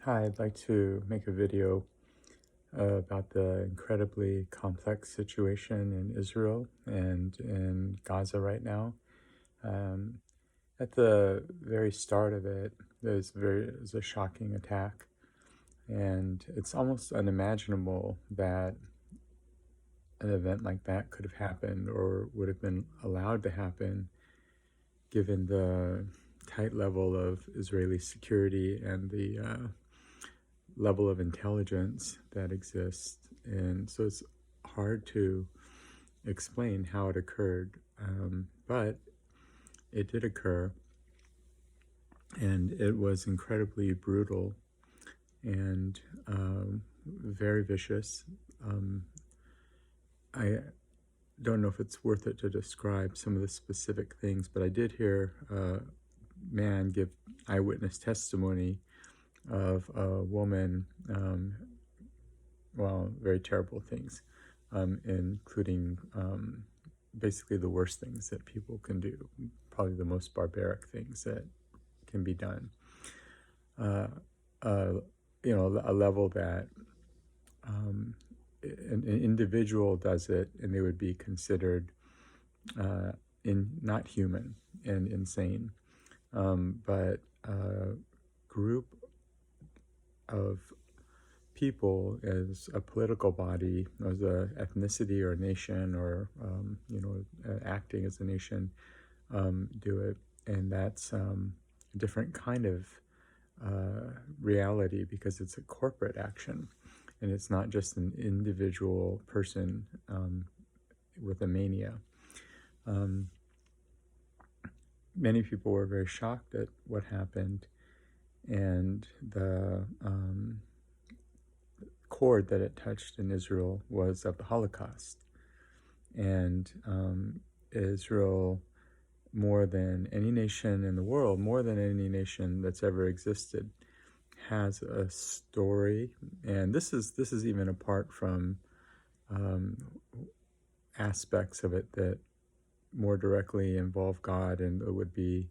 Hi, I'd like to make a video about the incredibly complex situation in Israel and in Gaza right now. Um, at the very start of it, there's a shocking attack, and it's almost unimaginable that an event like that could have happened or would have been allowed to happen, given the tight level of Israeli security and the level of intelligence that exists. And so it's hard to explain how it occurred, but it did occur, and it was incredibly brutal and very vicious. I don't know if it's worth it to describe some of the specific things, but I did hear a man give eyewitness testimony of a woman, very terrible things, including basically the worst things that people can do, probably the most barbaric things that can be done. Uh, uh, a level that an individual does it, and they would be considered not human and insane. But a group of people as a political body, as a ethnicity or a nation, or acting as a nation, do it, and that's a different kind of reality because it's a corporate action, and it's not just an individual person with a mania. Many people were very shocked at what happened, and the chord that it touched in Israel was of the Holocaust. And Israel, more than any nation in the world, more than any nation that's ever existed, has a story. And this is even apart from aspects of it that more directly involve God and it would be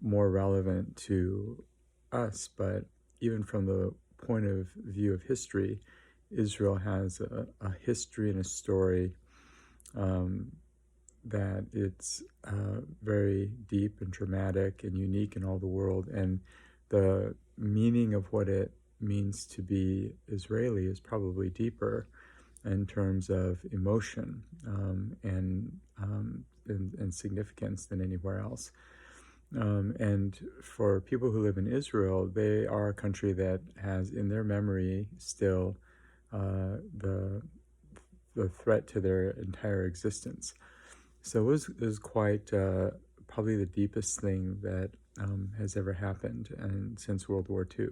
more relevant to us. But even from the point of view of history, Israel has a history and a story that it's very deep and dramatic and unique in all the world. And the meaning of what it means to be Israeli is probably deeper in terms of emotion and significance than anywhere else. And for people who live in Israel, they are a country that has in their memory still the threat to their entire existence. So it was quite probably the deepest thing that has ever happened and since World War II.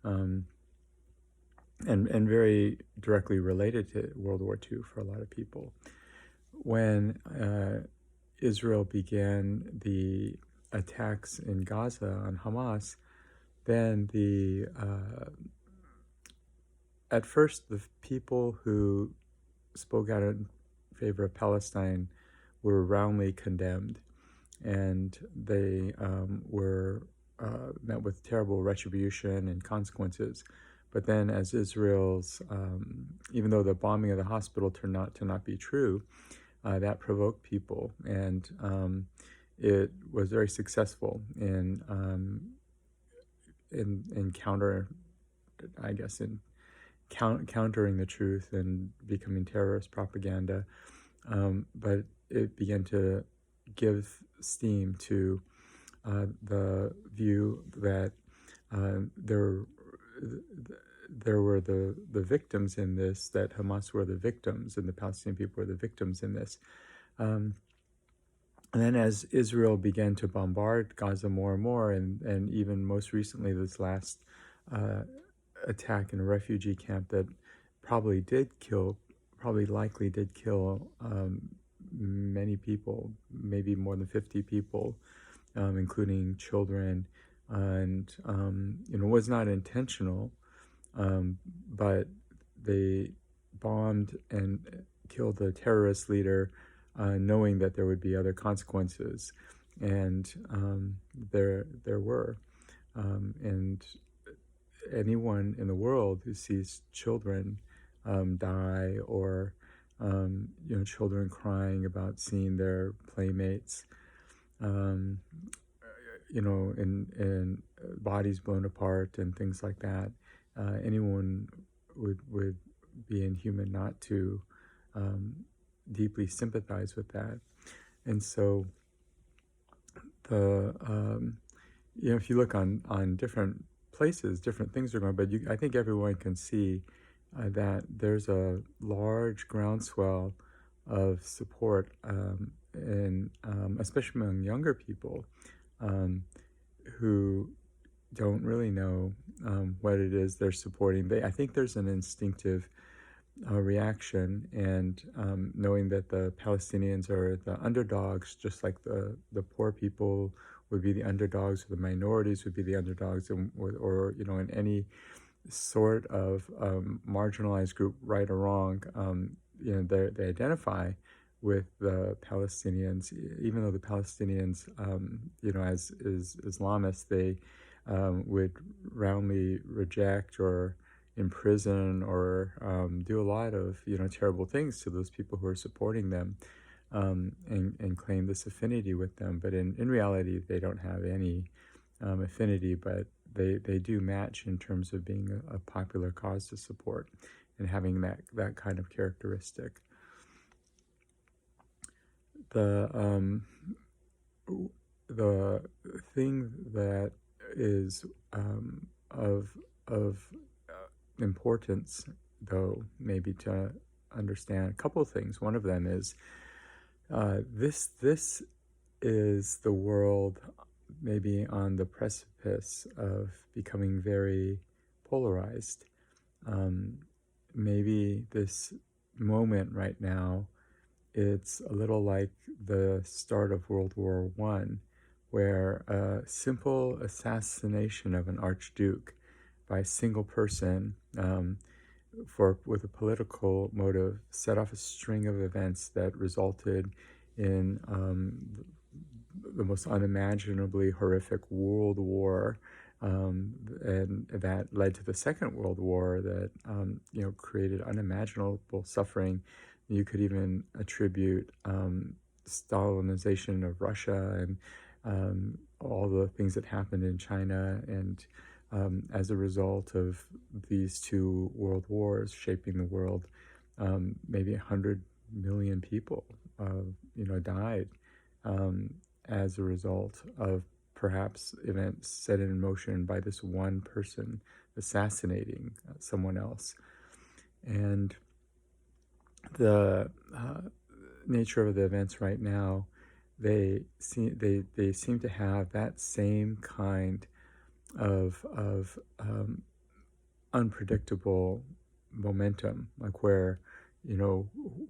And very directly related to World War II for a lot of people. When Israel began the attacks in Gaza on Hamas, then at first the people who spoke out in favor of Palestine were roundly condemned, and they were met with terrible retribution and consequences. But then as Israel's, even though the bombing of the hospital turned out to not be true, that provoked people, and it was very successful in counter, I guess, in countering the truth and becoming terrorist propaganda. But it began to give steam to the view that there were the victims in this, that Hamas were the victims and the Palestinian people were the victims in this. And then as Israel began to bombard Gaza more and more, and even most recently this last attack in a refugee camp that probably likely did kill many people, maybe more than 50 people, including children, and it was not intentional, but they bombed and killed the terrorist leader, knowing that there would be other consequences, and there were, and anyone in the world who sees children die, or children crying about seeing their playmates, um, in bodies blown apart and things like that. Anyone would be inhuman not to um, deeply sympathize with that. And so the if you look on different places, different things are going. But I think everyone can see that there's a large groundswell of support, and especially among younger people um, who don't really know what it is they're supporting. I think there's an instinctive reaction, and knowing that the Palestinians are the underdogs, just like the poor people would be the underdogs, or the minorities would be the underdogs, or in any sort of marginalized group, right or wrong, they identify with the Palestinians, even though the Palestinians, as Islamists, they would roundly reject or imprison or do a lot of terrible things to those people who are supporting them, and claim this affinity with them. But in reality, they don't have any affinity, but they do match in terms of being a popular cause to support and having that kind of characteristic. The thing that is of importance, though, maybe to understand a couple of things. One of them is this is the world maybe on the precipice of becoming very polarized. Maybe this moment right now, it's a little like the start of World War I, where a simple assassination of an archduke by a single person with a political motive set off a string of events that resulted in the most unimaginably horrific world war, and that led to the Second World War that created unimaginable suffering. You could even attribute Stalinization of Russia and all the things that happened in China, and as a result of these two world wars shaping the world, maybe 100 million people died as a result of perhaps events set in motion by this one person assassinating someone else. And the nature of the events right now, they seem to have that same kind of unpredictable momentum, like where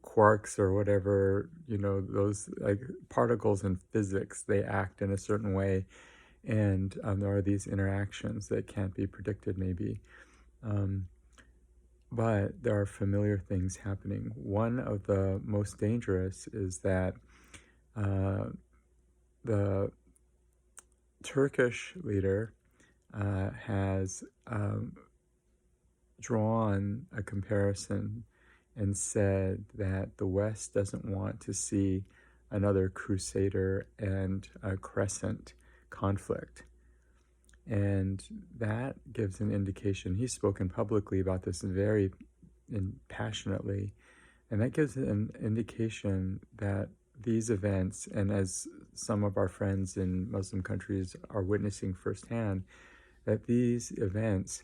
quarks or whatever, those like particles in physics, they act in a certain way, and there are these interactions that can't be predicted maybe, but there are familiar things happening. One of the most dangerous is that the Turkish leader has drawn a comparison and said that the West doesn't want to see another Crusader and a Crescent conflict. And that gives an indication. He's spoken publicly about this very passionately, and that gives an indication that these events, and as some of our friends in Muslim countries are witnessing firsthand, that these events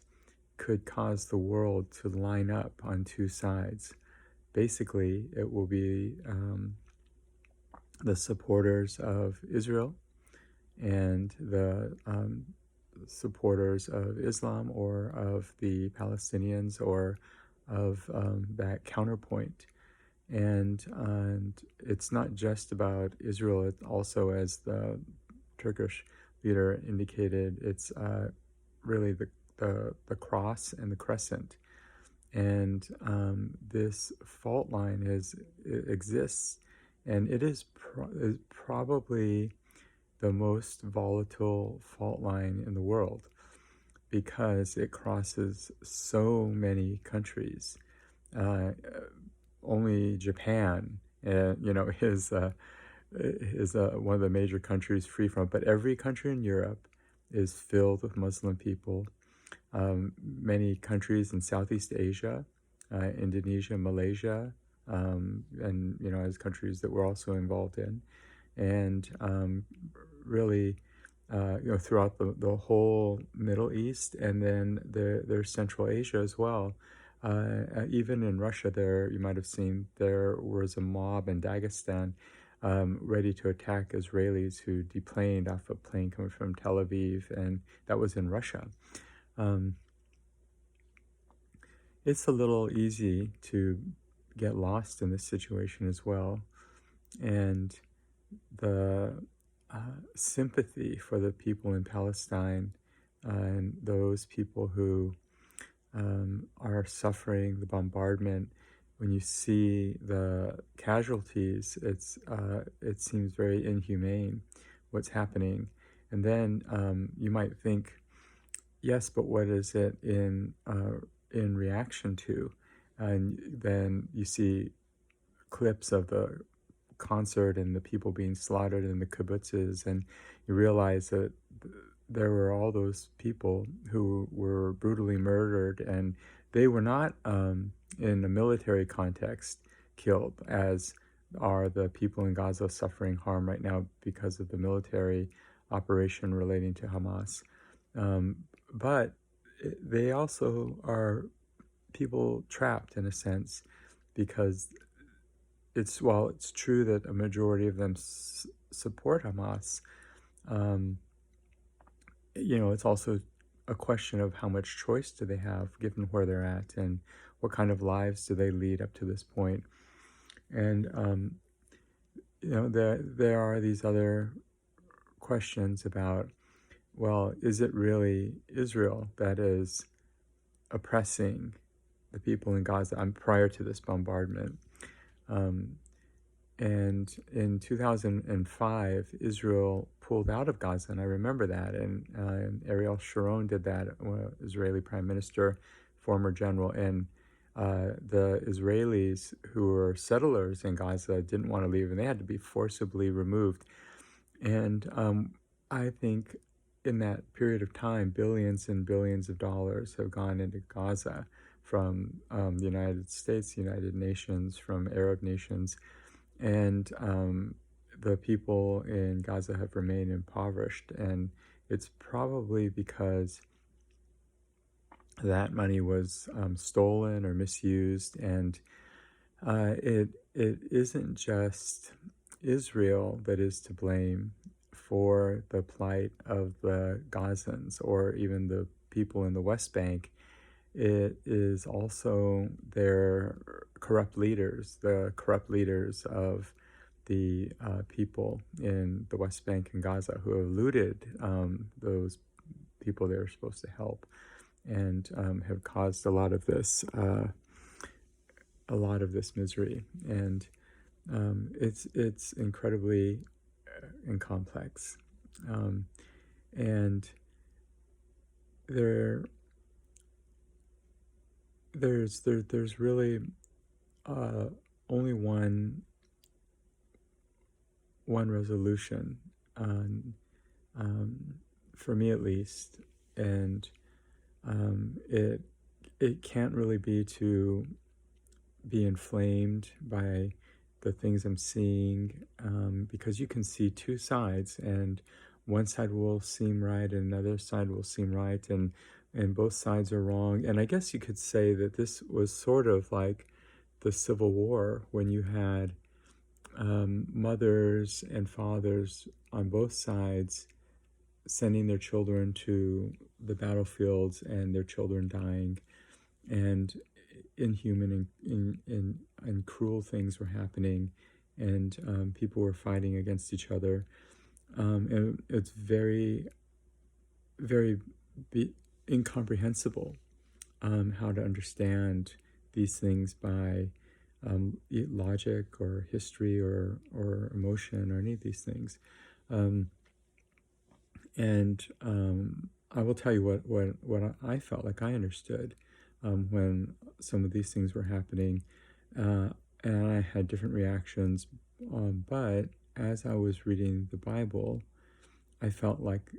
could cause the world to line up on two sides. Basically, it will be the supporters of Israel and the supporters of Islam, or of the Palestinians, or of that counterpoint. And it's not just about Israel. It also, as the Turkish leader indicated, it's really the cross and the crescent. And this fault line exists, and it is probably the most volatile fault line in the world. because it crosses so many countries. Uh, Only Japan, is one of the major countries free from it. But every country in Europe is filled with Muslim people. Many countries in Southeast Asia, Indonesia, Malaysia, and as countries that we're also involved in, and really, throughout the whole Middle East, and then there's Central Asia as well. Even in Russia, you might have seen there was a mob in Dagestan ready to attack Israelis who deplaned off a plane coming from Tel Aviv, and that was in Russia. Um, it's a little easy to get lost in this situation as well. And the sympathy for the people in Palestine and those people who are suffering the bombardment, when you see the casualties, it seems very inhumane what's happening. And then you might think, yes, but what is it in reaction to? And then you see clips of the concert and the people being slaughtered in the kibbutzes, and you realize that there were all those people who were brutally murdered, and they were not in a military context killed, as are the people in Gaza suffering harm right now because of the military operation relating to Hamas. But they also are people trapped in a sense, because while it's true that a majority of them support Hamas, it's also a question of how much choice do they have given where they're at, and what kind of lives do they lead up to this point. And there are these other questions about, well, is it really Israel that is oppressing the people in Gaza prior to this bombardment? And in 2005, Israel pulled out of Gaza, and I remember that. And Ariel Sharon did that, Israeli Prime Minister, former general. And the Israelis who were settlers in Gaza didn't want to leave, and they had to be forcibly removed. And I think in that period of time, billions and billions of dollars have gone into Gaza from the United States, the United Nations, from Arab nations. And the people in Gaza have remained impoverished. And it's probably because that money was stolen or misused. And it isn't just Israel that is to blame for the plight of the Gazans or even the people in the West Bank. It is also their corrupt leaders, the corrupt leaders of the people in the West Bank and Gaza, who have looted those people they were supposed to help, and have caused a lot of this misery. And it's incredibly complex, and there's really only one resolution, for me at least, and it can't really be to be inflamed by the things I'm seeing, because you can see two sides, and one side will seem right and another side will seem right, and both sides are wrong. And I guess you could say that this was sort of like the Civil War, when you had mothers and fathers on both sides sending their children to the battlefields, and their children dying, and inhuman and cruel things were happening, and people were fighting against each other. And it's very, very incomprehensible how to understand these things by logic or history or emotion or any of these things. And I will tell you what I felt like I understood when some of these things were happening, uh, and I had different reactions. But as I was reading the Bible, I felt like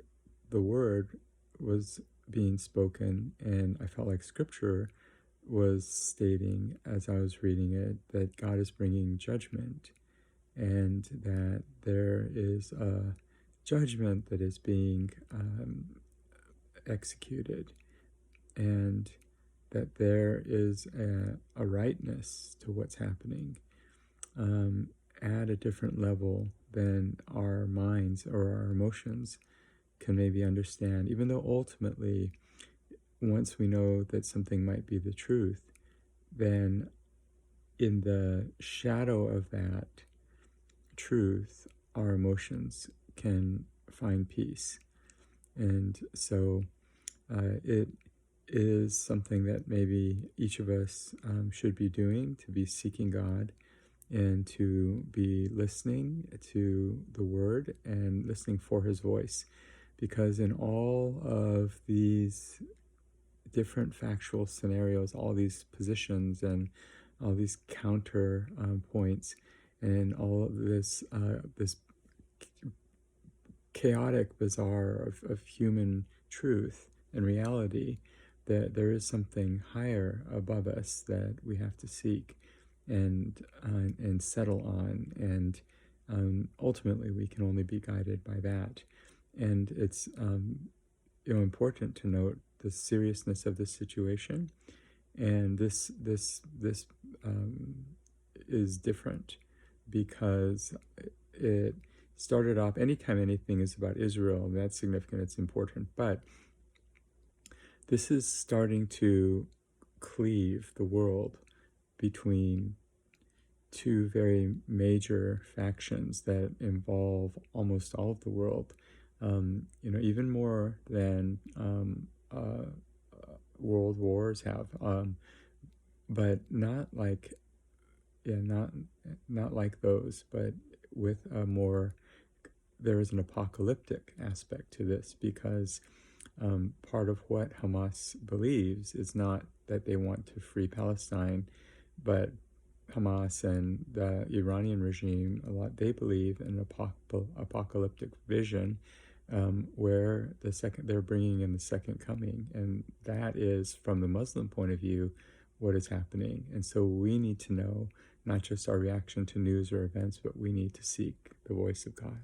the word was being spoken, and I felt like Scripture was stating as I was reading it that God is bringing judgment, and that there is a judgment that is being executed, and that there is a rightness to what's happening um, at a different level than our minds or our emotions can maybe understand, even though ultimately, once we know that something might be the truth, then in the shadow of that truth, our emotions can find peace. And so it is something that maybe each of us should be doing, to be seeking God and to be listening to the Word and listening for His voice. Because in all of these different factual scenarios, all these positions and all these counter points, and all of this chaotic bazaar of human truth and reality, that there is something higher above us that we have to seek and settle on, and ultimately we can only be guided by that. And it's important to note the seriousness of this situation, and this is different because it started off. Anytime anything is about Israel, that's significant, it's important, but this is starting to cleave the world between two very major factions that involve almost all of the world, even more than world wars have, but not like, not like those, but with a more, there is an apocalyptic aspect to this, because part of what Hamas believes is not that they want to free Palestine, but Hamas and the Iranian regime, they believe in an apocalyptic vision, where they're bringing in the second coming, and that is, from the Muslim point of view, what is happening. And so we need to know not just our reaction to news or events, but we need to seek the voice of God.